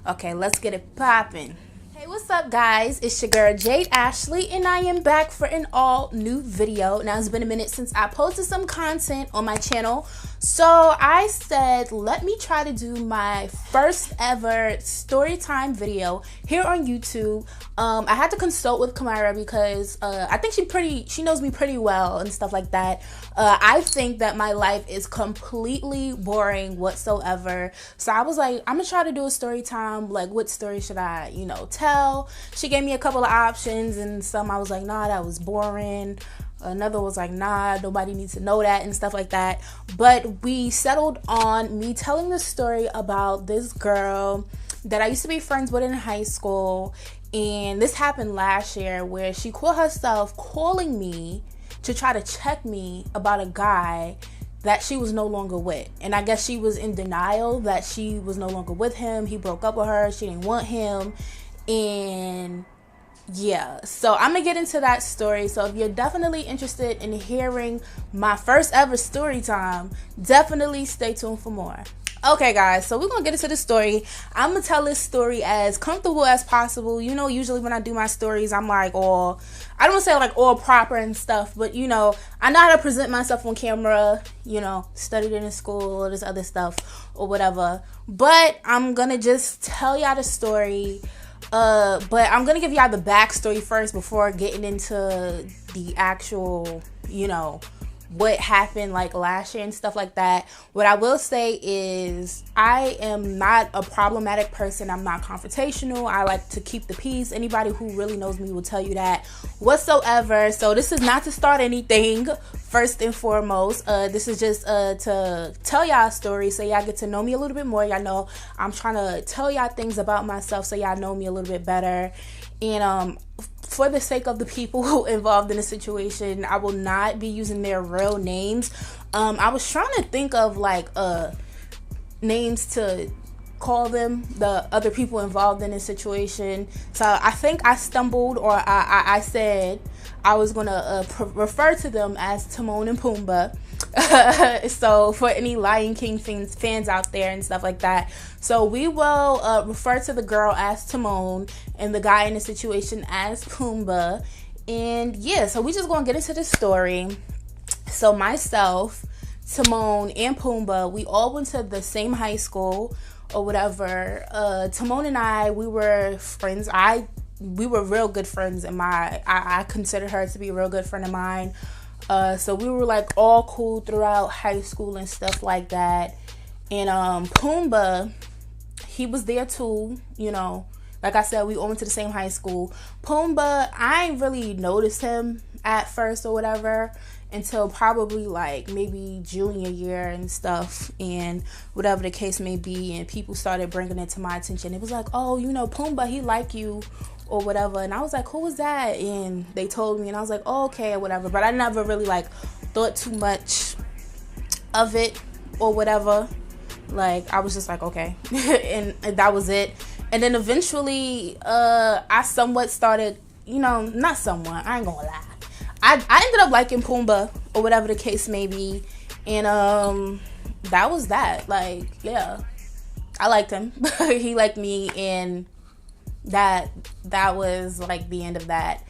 Okay, let's get it popping. Hey, what's up, guys? It's your girl Jade Ashley, and I am back for an all new video. Now, it's been a minute since I posted some content on my channel, so I said let me try to do my first ever story time video here on YouTube. I had to consult with Kamira because I think she knows me pretty well and stuff like that. I think that my life is completely boring whatsoever, so I was like, I'm gonna try to do a story time. Like, what story should I tell? She gave me a couple of options, and some I was like, nah, that was boring. Another was like, nah, nobody needs to know that and stuff like that. But we settled on me telling the story about this girl that I used to be friends with in high school. And this happened last year, where she caught herself calling me to try to check me about a guy that she was no longer with. And I guess she was in denial that she was no longer with him. He broke up with her. She didn't want him. And yeah, so I'm gonna get into that story. So if you're definitely interested in hearing my first ever story time, definitely stay tuned for more. Okay, guys, so we're gonna get into the story. I'm gonna tell this story as comfortable as possible. Usually when I do my stories, I'm like all, I don't want to say like all proper and stuff, but I know how to present myself on camera. Studied it in school, all this other stuff or whatever. But I'm gonna just tell y'all the story. But I'm gonna give y'all the backstory first before getting into the actual, what happened like last year and stuff like that. What I will say is I am not a problematic person. I'm not confrontational. I like to keep the peace. Anybody who really knows me will tell you that whatsoever. So this is not to start anything, first and foremost. This is just to tell y'all a story so y'all get to know me a little bit more. Y'all know I'm trying to tell y'all things about myself so y'all know me a little bit better. And for the sake of the people who involved in the situation, I will not be using their real names. I was trying to think of like names to call them, the other people involved in the situation. So I think I stumbled, or I said I was gonna refer to them as Timon and Pumbaa. So for any Lion King fans out there and stuff like that, so we will refer to the girl as Timon and the guy in the situation as Pumbaa. And yeah, so we just gonna get into the story. So myself, Timon, and Pumbaa, we all went to the same high school or whatever. Timon and I, we were friends. We were real good friends, and I consider her to be a real good friend of mine. So we were like all cool throughout high school and stuff like that. And Pumbaa, he was there too. Like I said, we all went to the same high school. Pumbaa, I ain't really noticed him at first or whatever until probably like maybe junior year and stuff, and whatever the case may be, and people started bringing it to my attention. It was like, oh, Pumbaa, he like you or whatever. And I was like, who was that? And they told me, and I was like, oh, okay, or whatever. But I never really like thought too much of it or whatever. Like, I was just like, okay. and that was it. And then eventually I somewhat started, not somewhat, I ain't gonna lie, I ended up liking Pumbaa or whatever the case may be. And that was that. Like, yeah, I liked him. He liked me, and that was like the end of that.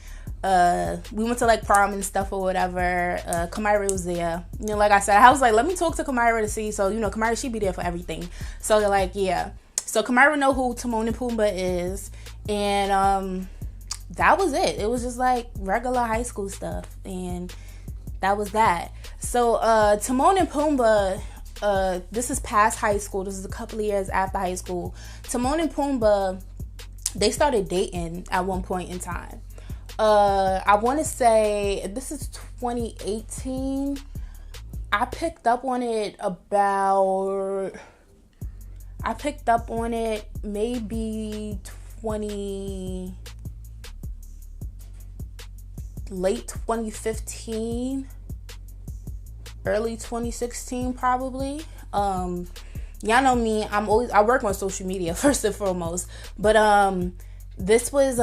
We went to like prom and stuff or whatever. Kamira was there. Like I said, I was like, let me talk to Kamira to see. So, Kamira, she be there for everything. So they're like, yeah. So Kamira know who Timon and Pumbaa is. And that was it. It was just like regular high school stuff. And that was that. So Timon and Pumbaa, this is past high school. This is a couple of years after high school. Timon and Pumbaa, they started dating at one point in time. I want to say this is 2018. I picked up on it maybe late 2015, early 2016 probably. Y'all know me, I work on social media first and foremost, but this was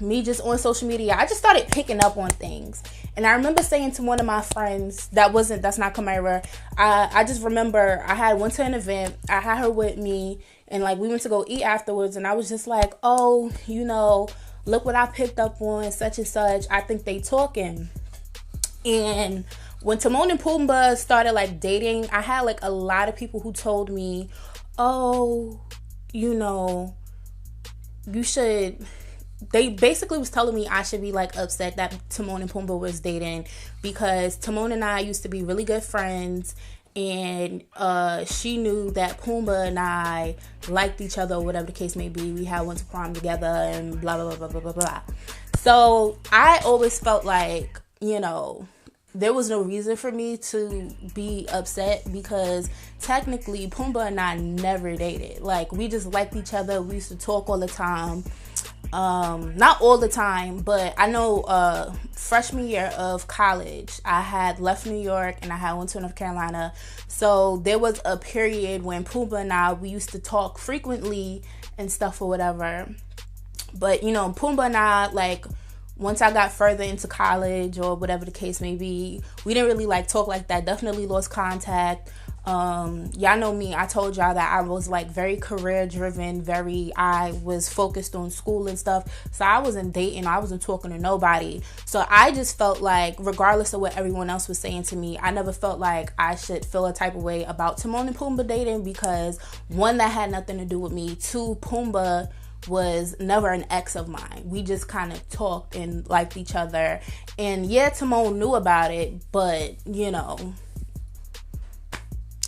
me just on social media. I just started picking up on things. And I remember saying to one of my friends, that's not Kamira. I just remember I went to an event. I had her with me, and like we went to go eat afterwards. And I was just like, oh, look what I picked up on such and such. I think they talking. And when Timon and Pumbaa started like dating, I had like a lot of people who told me, oh, you should. They basically was telling me I should be like upset that Timon and Pumbaa was dating, because Timon and I used to be really good friends, and she knew that Pumbaa and I liked each other, or whatever the case may be. We had went to prom together and blah blah blah blah blah blah. So I always felt like, there was no reason for me to be upset, because technically Pumbaa and I never dated. Like, we just liked each other. We used to talk all the time. Not all the time, but I know freshman year of college, I had left New York and I had went to North Carolina. So there was a period when Pumbaa and we used to talk frequently and stuff or whatever. But, Pumbaa and I, like, once I got further into college or whatever the case may be, we didn't really like talk like that. Definitely lost contact. Y'all know me. I told y'all that I was like very career driven, I was focused on school and stuff. So I wasn't dating. I wasn't talking to nobody. So I just felt like, regardless of what everyone else was saying to me, I never felt like I should feel a type of way about Timon and Pumbaa dating, because one, that had nothing to do with me. Two, Pumbaa was never an ex of mine. We just kind of talked and liked each other. And yeah, Timon knew about it, but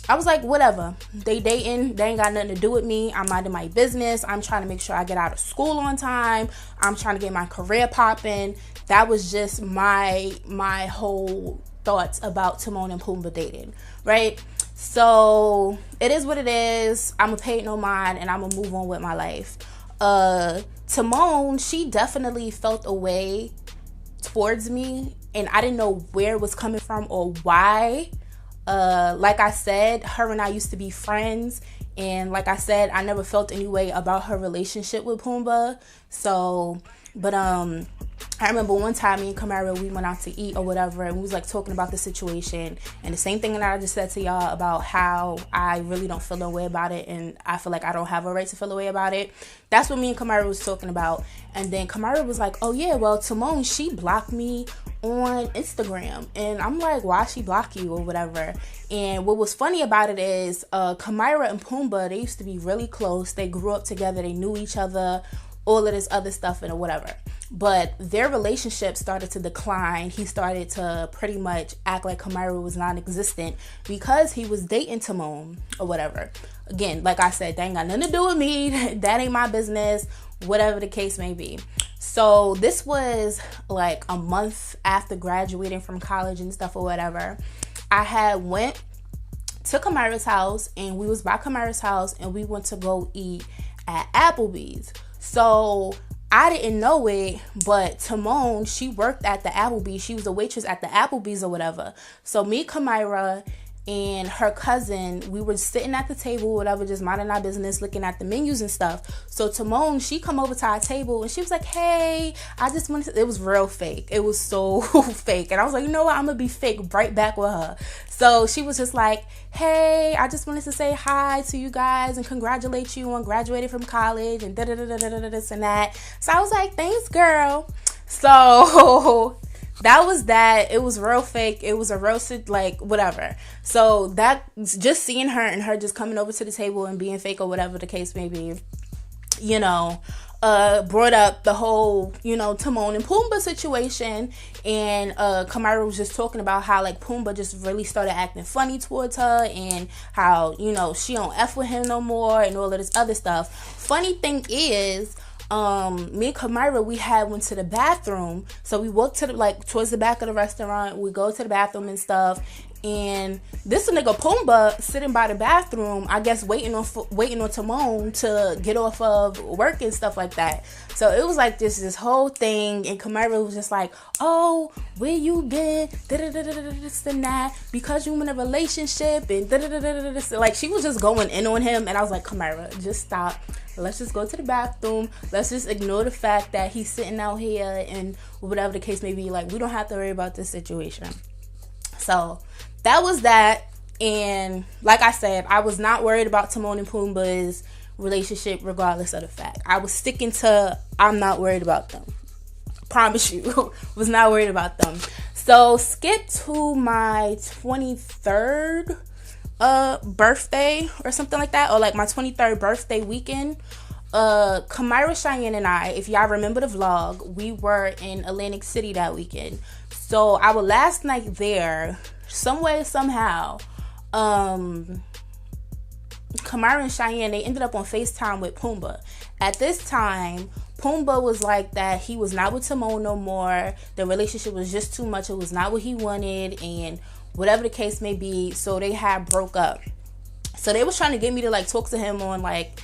I was like, whatever. They dating. They ain't got nothing to do with me. I'm minding my business. I'm trying to make sure I get out of school on time. I'm trying to get my career popping. That was just my whole thoughts about Timon and Pumbaa dating, right? So it is what it is. I'm gonna pay it no mind, and I'm gonna move on with my life. Timon, she definitely felt a way towards me, and I didn't know where it was coming from or why. Like I said, her and I used to be friends, and like I said, I never felt any way about her relationship with Pumbaa. So, but I remember one time me and Kamara, we went out to eat or whatever, and we was like talking about the situation, and the same thing that I just said to y'all about how I really don't feel no way about it, and I feel like I don't have a right to feel a way about it. That's what me and Kamara was talking about. And then Kamara was like, oh yeah, well, Timon, she blocked me on Instagram. And I'm like, why she block you or whatever? And what was funny about it is Kamara and Pumbaa, they used to be really close. They grew up together. They knew each other, all of this other stuff and whatever. But their relationship started to decline. He started to pretty much act like Kamara was non-existent because he was dating Timon or whatever. Again, like I said, that ain't got nothing to do with me. That ain't my business, whatever the case may be. So this was like a month after graduating from college and stuff or whatever. I had went to Kamara's house, and we was by Kamara's house, and we went to go eat at Applebee's. So I didn't know it, but Timon, she worked at the Applebee's. She was a waitress at the Applebee's or whatever. So me, Kamara, and her cousin, we were sitting at the table, whatever, just minding our business, looking at the menus and stuff. So Timon, she come over to our table, and she was like, hey, I just wanted to, it was real fake. It was so fake. And I was like, you know what? I'm going to be fake right back with her. So she was just like, hey, I just wanted to say hi to you guys and congratulate you on graduating from college and this and that. So I was like, thanks, girl. So that was that. It was real fake. It was a roasted, like, whatever. So that, just seeing her and her just coming over to the table and being fake or whatever the case may be, brought up the whole, Timon and Pumbaa situation. And Kamara was just talking about how, like, Pumbaa just really started acting funny towards her, and how, she don't F with him no more and all of this other stuff. Funny thing is, me and Kamara, we went to the bathroom. So we walked to towards the back of the restaurant. We go to the bathroom and stuff. And this nigga Pumbaa sitting by the bathroom, I guess waiting on Timon to get off of work and stuff like that. So it was like this whole thing, and Kamara was just like, oh, where you been, this and that, because you in a relationship, and like, she was just going in on him, and I was like, Kamara, just stop. let's just go to the bathroom. Let's just ignore the fact that he's sitting out here and whatever the case may be. Like, we don't have to worry about this situation. So that was that. And like I said, I was not worried about Timon and Pumbaa's relationship regardless of the fact. I was sticking to I'm not worried about them. Promise you. Was not worried about them. So skip to my 23rd birthday or something like that, or like my 23rd birthday weekend. Kamira, Cheyenne, and I, if y'all remember the vlog, we were in Atlantic City that weekend. So our last night there, some way, somehow, Kamira and Cheyenne, they ended up on FaceTime with Pumbaa. At this time, Pumbaa was like that he was not with Timon no more. The relationship was just too much. It was not what he wanted, and whatever the case may be, so they had broke up. So they was trying to get me to like talk to him on like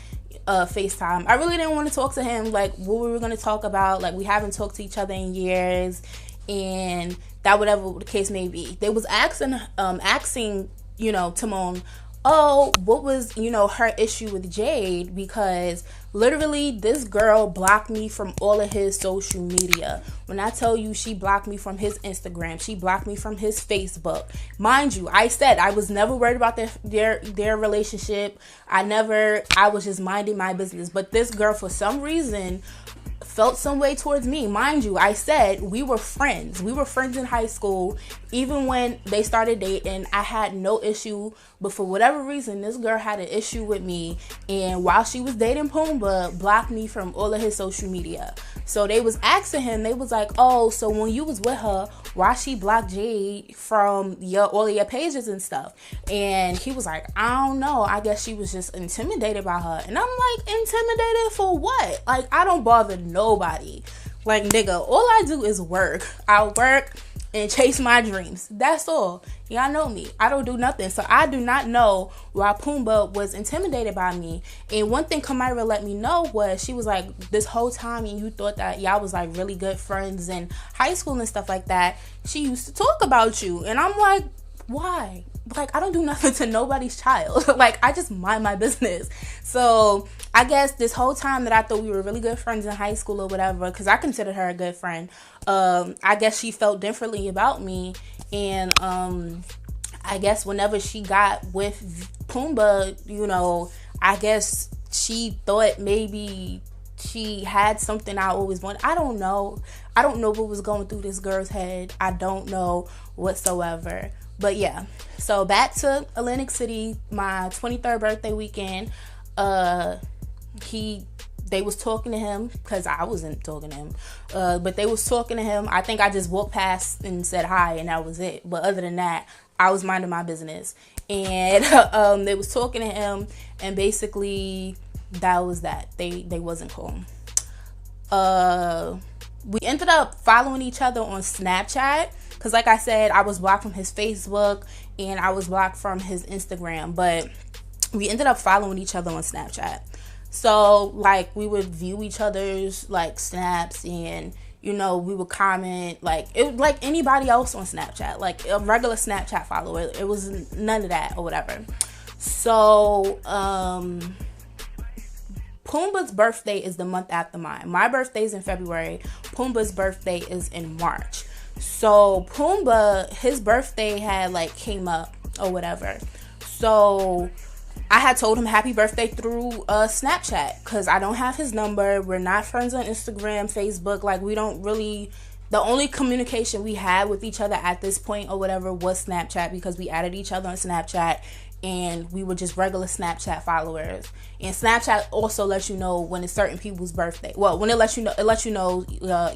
FaceTime. I really didn't want to talk to him, like what we were going to talk about. Like, we haven't talked to each other in years, and that whatever the case may be. They was asking you know, Timon, oh, what was, you know, her issue with Jade, because literally this girl blocked me from all of his social media. When I tell you she blocked me from his Instagram, she blocked me from his Facebook. Mind you, I said I was never worried about their relationship. I was just minding my business. But this girl, for some reason, felt some way towards me. Mind you, I said we were friends. We were friends in high school. Even when they started dating, I had no issue. But for whatever reason, this girl had an issue with me. And while she was dating Pumbaa, blocked me from all of his social media. So they was asking him, they was like, oh, so when you was with her, why she blocked Jade from all of your pages and stuff? And he was like, I don't know. I guess she was just intimidated by her. And I'm like, intimidated for what? Like, I don't bother nobody. Like, nigga, all I do is work. I work and chase my dreams. That's all. Y'all know me. I don't do nothing. So I do not know why Pumbaa was intimidated by me. And one thing Kamira let me know was, she was like, this whole time and you thought that y'all was like really good friends in high school and stuff like that, she used to talk about you. And I'm like, why? Like, I don't do nothing to nobody's child. Like, I just mind my business. So I guess this whole time that I thought we were really good friends in high school or whatever, because I considered her a good friend, I guess she felt differently about me. And I guess whenever she got with Pumbaa, you know, I guess she thought maybe she had something I always wanted. I don't know. I don't know what was going through this girl's head. I don't know whatsoever. But yeah, so back to Atlantic City, my 23rd birthday weekend. They was talking to him, because I wasn't talking to him, but they was talking to him. I think I just walked past and said hi, and that was it. But other than that, I was minding my business. And they was talking to him, and basically that was that. They wasn't cool. We ended up following each other on Snapchat, because like I said, I was blocked from his Facebook and I was blocked from his Instagram, but we ended up following each other on Snapchat. So like, we would view each other's like snaps, and you know, we would comment like it was like anybody else on Snapchat, like a regular Snapchat follower. It was none of that or whatever. So Pumbaa's birthday is the month after mine. My birthday is in February. Pumbaa's birthday is in March. So Pumbaa, his birthday had like came up or whatever. So I had told him happy birthday through Snapchat, because I don't have his number. We're not friends on Instagram, Facebook. Like, we don't really, the only communication we had with each other at this point or whatever was Snapchat, because we added each other on Snapchat and we were just regular Snapchat followers. And Snapchat also lets you know when it's certain people's birthday. Well, when it lets you know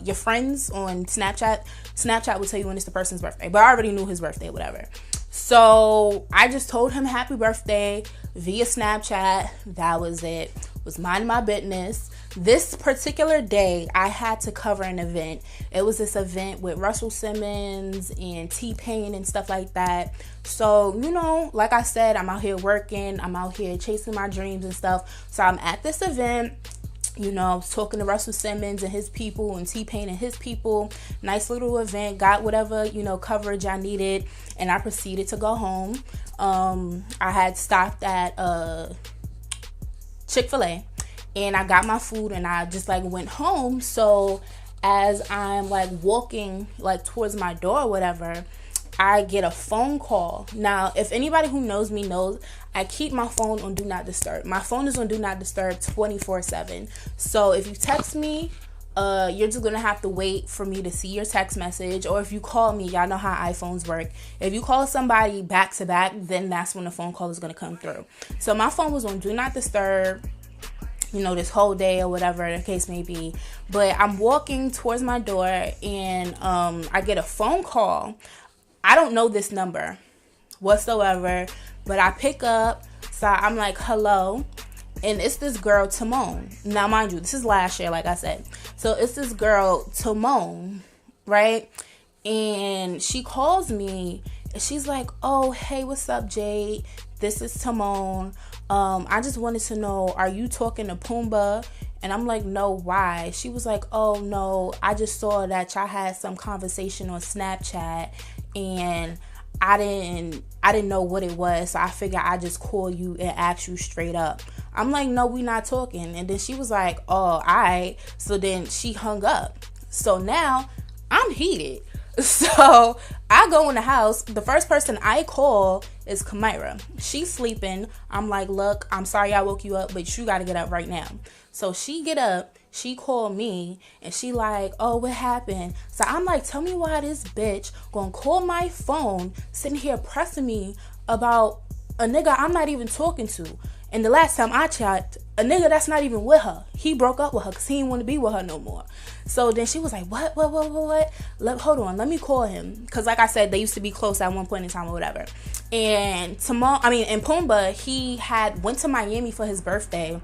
your friends on Snapchat. Snapchat will tell you when it's the person's birthday. But I already knew his birthday, whatever. So I just told him happy birthday via Snapchat. That was it. Was minding my business. This particular day, I had to cover an event. It was this event with Russell Simmons and T-Pain and stuff like that. So, you know, like I said, I'm out here working. I'm out here chasing my dreams and stuff. So I'm at this event. You know, I was talking to Russell Simmons and his people and T-Pain and his people. Nice little event. Got whatever, you know, coverage I needed. And I proceeded to go home. I had stopped at Chick-fil-A. and I got my food and I just like went home. So as I'm like walking like towards my door or whatever, I get a phone call. Now, if anybody who knows me knows, I keep my phone on Do Not Disturb. My phone is on Do Not Disturb 24/7. So if you text me, you're just gonna have to wait for me to see your text message. Or if you call me, y'all know how iPhones work. If you call somebody back to back, then that's when the phone call is gonna come through. So my phone was on Do Not Disturb, this whole day or whatever the case may be. But I'm walking towards my door and I get a phone call. I don't know this number whatsoever, but I pick up. So I'm like, hello. And it's this girl, Timon. Now, mind you, this is last year, like I said. So it's this girl, Timon, right? And she calls me and she's like, oh, hey, what's up, Jade? This is Timon. I just wanted to know, are you talking to Pumbaa? And I'm like, no, why? She was like, oh, no, I just saw that y'all had some conversation on Snapchat and I didn't know what it was, so I figured I'd just call you and ask you straight up. I'm like, no, we not talking. And then she was like, oh, all right. So then she hung up. So now I'm heated. So I go in the house. The first person I call is Kamira. She's sleeping. I'm like, look, I'm sorry I woke you up, but you got to get up right now. So she get up. She called me and she like, oh, what happened? So I'm like, tell me why this bitch gonna call my phone, sitting here pressing me about a nigga I'm not even talking to. And the last time I checked, a nigga that's not even with her. He broke up with her because he didn't want to be with her no more. So then she was like, what? Hold on, let me call him. Because like I said, they used to be close at one point in time or whatever. And Pumbaa, he had went to Miami for his birthday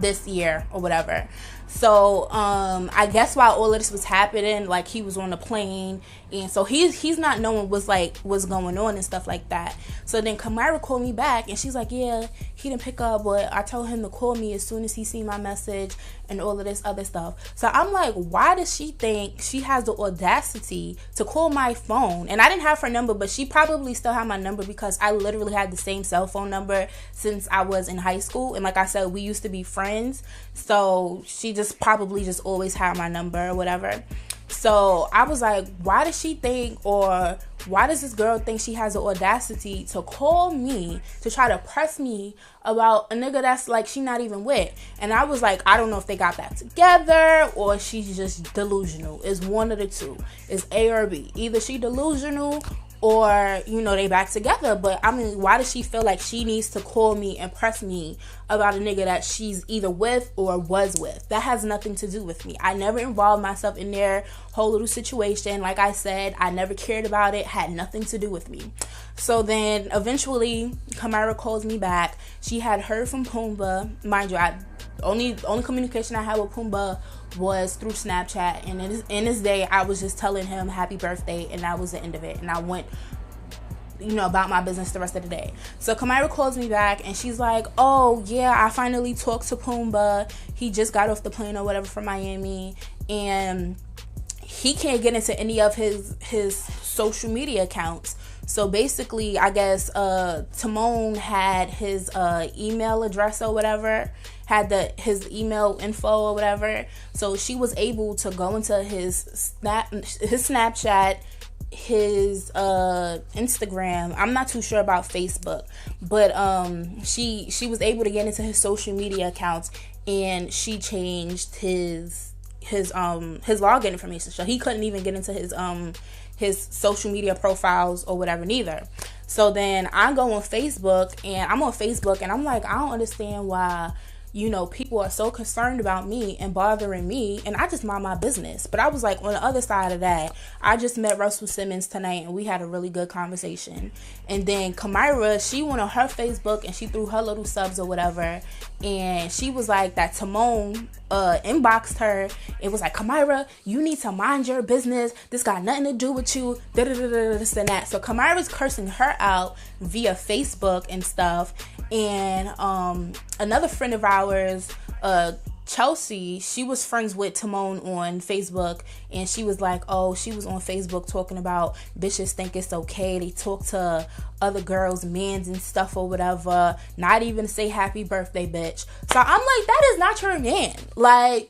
this year or whatever. So I guess while all of this was happening, like he was on a plane, and so he's not knowing what's going on and stuff like that. So then Kamira called me back and she's like, yeah, he didn't pick up, but I told him to call me as soon as he seen my message and all of this other stuff. So I'm like, why does she think she has the audacity to call my phone? And I didn't have her number, but she probably still had my number because I literally had the same cell phone number since I was in high school. And like I said, we used to be friends. So she just probably just always had my number or whatever. So I was like, why does she think, or why does this girl think she has the audacity to call me to try to press me about a nigga that's like she not even with? And I was like, I don't know if they got back together or she's just delusional. It's one of the two. It's A or B. Either she delusional or, they back together. But I mean, why does she feel like she needs to call me and press me about a nigga that she's either with or was with? That has nothing to do with me. I never involved myself in their whole little situation. Like I said, I never cared about it, had nothing to do with me. So then eventually Kamira calls me back. She had heard from Pumbaa. Mind you, only communication I had with Pumbaa was through Snapchat, and in this day I was just telling him happy birthday, and that was the end of it. And I went about my business the rest of the day. So Kamira calls me back and she's like, oh yeah, I finally talked to Pumbaa. He just got off the plane or whatever from Miami, and he can't get into any of his social media accounts. So basically, I guess Timon had his email address or whatever, had his email info or whatever. So she was able to go into his Snapchat, his Instagram. I'm not too sure about Facebook, but she was able to get into his social media accounts, and she changed his login information, so he couldn't even get into his social media profiles or whatever neither. So then I go on Facebook, and I'm like, I don't understand why people are so concerned about me and bothering me, and I just mind my business. But I was like, on the other side of that, I just met Russell Simmons tonight and we had a really good conversation. And then Kamira, she went on her Facebook and she threw her little subs or whatever, and she was like that Timon inboxed her. It was like, Kamira, you need to mind your business. This got nothing to do with you. This and that. So Kamira's cursing her out via Facebook and stuff. And another friend of ours Chelsea, she was friends with Timon on Facebook, and she was like, oh, she was on Facebook talking about bitches think it's okay, they talk to other girls' mans and stuff or whatever, not even say happy birthday, bitch. So I'm like, that is not your man. Like,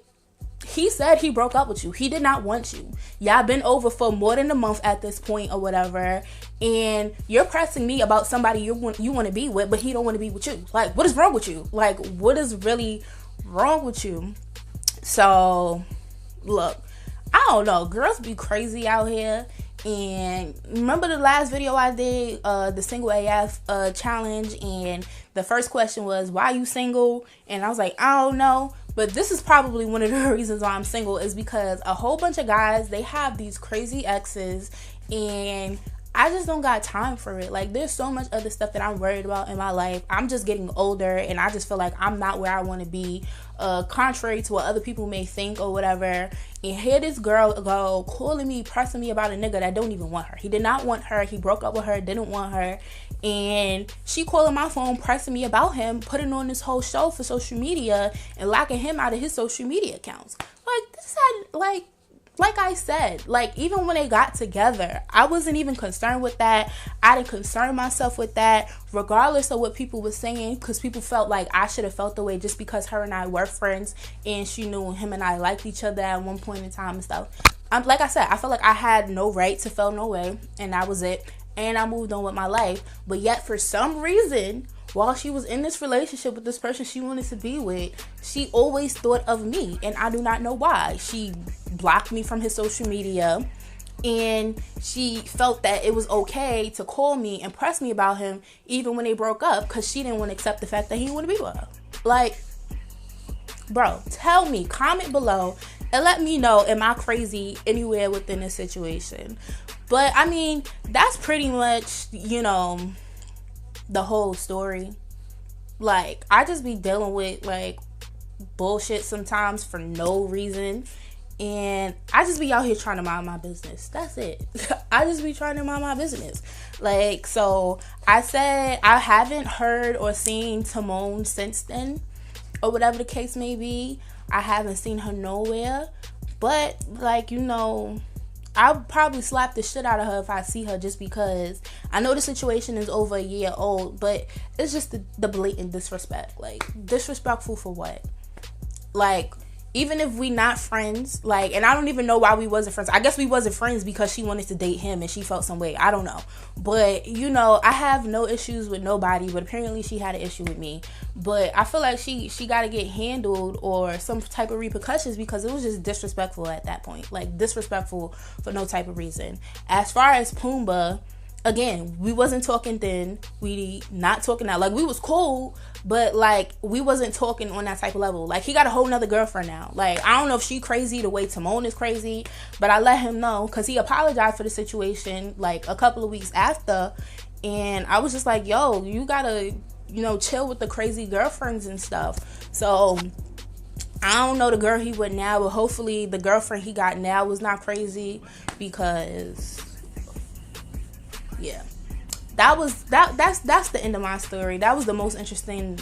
he said he broke up with you. He did not want you. Y'all been over for more than a month at this point or whatever, and you're pressing me about somebody you want to be with, but he don't want to be with you. Like, what is wrong with you? Like, what is really wrong with you? So, look, I don't know. Girls be crazy out here. And remember the last video I did, the single AF challenge, and the first question was, why are you single? And I was like, I don't know. But this is probably one of the reasons why I'm single, is because a whole bunch of guys, they have these crazy exes, and I just don't got time for it. Like, there's so much other stuff that I'm worried about in my life. I'm just getting older, and I just feel like I'm not where I want to be, contrary to what other people may think or whatever. And here this girl go calling me, pressing me about a nigga that don't even want her. He did not want her. He broke up with her, didn't want her. And she calling my phone, pressing me about him, putting on this whole show for social media and locking him out of his social media accounts. Like, this had, like I said, like, even when they got together, I wasn't even concerned with that. I didn't concern myself with that, regardless of what people were saying, because people felt like I should have felt the way just because her and I were friends, and she knew him and I liked each other at one point in time and stuff. Like I said, I felt like I had no right to feel no way, and that was it. And I moved on with my life. But yet, for some reason, while she was in this relationship with this person she wanted to be with, she always thought of me, and I do not know why. She blocked me from his social media, and she felt that it was okay to call me and press me about him even when they broke up, because she didn't want to accept the fact that he didn't want to be with her. Like, bro, tell me, comment below and let me know, am I crazy anywhere within this situation? But I mean, that's pretty much, you know, the whole story. Like, I just be dealing with, like, bullshit sometimes for no reason, and I just be out here trying to mind my business. That's it. I just be trying to mind my business. Like, so I said I haven't heard or seen Timon since then, or whatever the case may be. I haven't seen her nowhere, but, like, you know, I'll probably slap the shit out of her if I see her, just because I know the situation is over a year old, but it's just the blatant disrespect. Like, disrespectful for what? Like, even if we not friends, like, and I don't even know why we wasn't friends. I guess we wasn't friends because she wanted to date him and she felt some way. I don't know. But, you know, I have no issues with nobody, but apparently she had an issue with me. But I feel like she got to get handled or some type of repercussions, because it was just disrespectful at that point. Like, disrespectful for no type of reason. As far as Pumbaa, again, we wasn't talking then. We not talking now. Like, we was cool, but, like, we wasn't talking on that type of level. Like, he got a whole nother girlfriend now. Like, I don't know if she crazy the way Timon is crazy, but I let him know, because he apologized for the situation, like, a couple of weeks after, and I was just like, yo, you gotta, you know, chill with the crazy girlfriends and stuff. So I don't know the girl he with now, but hopefully the girlfriend he got now was not crazy, because yeah, that's the end of my story. That was the most interesting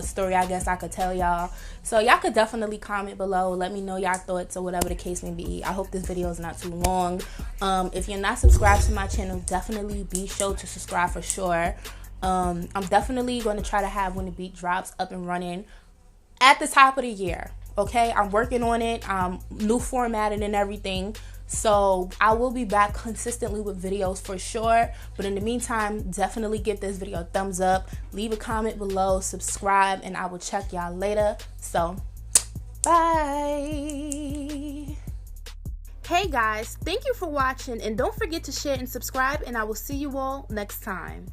story I guess I could tell y'all. So y'all could definitely comment below, let me know y'all thoughts or whatever the case may be. I hope this video is not too long. If you're not subscribed to my channel, definitely be sure to subscribe for sure. I'm definitely going to try to have When the Beat Drops up and running at the top of the year. Okay, I'm working on it, new formatting and everything. So I will be back consistently with videos for sure. But in the meantime, definitely give this video a thumbs up, leave a comment below, subscribe, and I will check y'all later. So, bye. Hey guys, thank you for watching, and don't forget to share and subscribe, and I will see you all next time.